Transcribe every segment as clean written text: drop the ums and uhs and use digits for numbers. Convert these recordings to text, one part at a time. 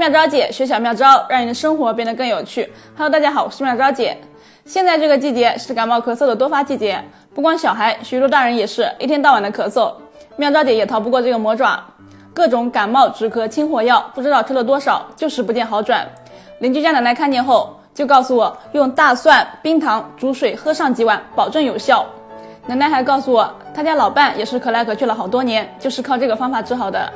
妙招姐，学小妙招，让你的生活变得更有趣。Hello， 大家好，我是妙招姐。现在这个季节是感冒咳嗽的多发季节，不光小孩，许多大人也是一天到晚的咳嗽。妙招姐也逃不过这个魔爪，各种感冒止咳清火药，不知道吃了多少，就是不见好转。邻居家奶奶看见后就告诉我，用大蒜、冰糖煮水喝上几碗，保证有效。奶奶还告诉我，她家老伴也是咳来咳去了好多年，就是靠这个方法治好的。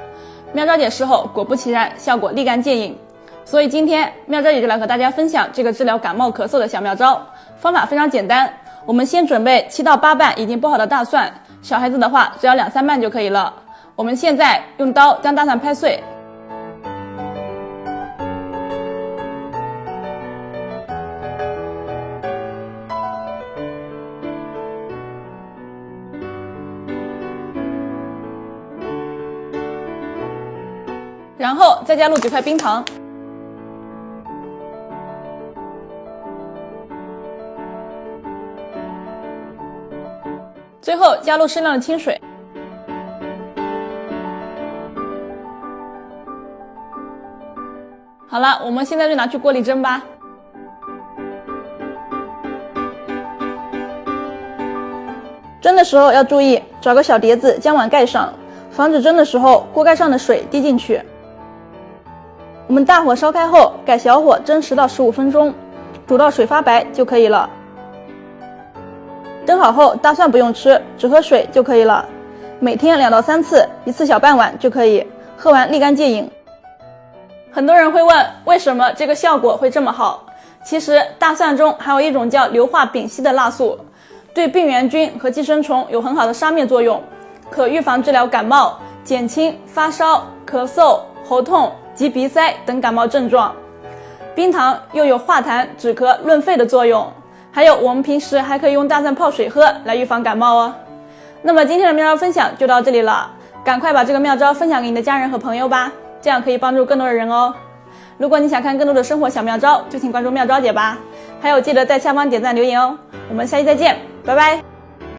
妙招姐试后，果不其然，效果立竿见影。所以今天妙招姐就来和大家分享这个治疗感冒咳嗽的小妙招。方法非常简单，我们先准备7到8瓣已经剥好的大蒜，小孩子的话只要2、3瓣就可以了。我们现在用刀将大蒜拍碎，然后再加入几块冰糖，最后加入适量的清水。好了，我们现在就拿去锅里蒸吧。蒸的时候要注意，找个小碟子将碗盖上，防止蒸的时候锅盖上的水滴进去。我们大火烧开后，改小火蒸10到15分钟，煮到水发白就可以了。蒸好后，大蒜不用吃，只喝水就可以了。每天2到3次，1次小半碗就可以，喝完立竿见影。很多人会问，为什么这个效果会这么好？其实大蒜中还有一种叫硫化丙烯的辣素，对病原菌和寄生虫有很好的杀灭作用，可预防治疗感冒，减轻发烧、咳嗽、喉痛及鼻塞等感冒症状。冰糖又有化痰、止咳、润肺的作用，还有我们平时还可以用大蒜泡水喝来预防感冒哦。那么今天的妙招分享就到这里了，赶快把这个妙招分享给你的家人和朋友吧，这样可以帮助更多的人哦。如果你想看更多的生活小妙招，就请关注妙招姐吧。还有记得在下方点赞留言哦。我们下期再见，拜拜。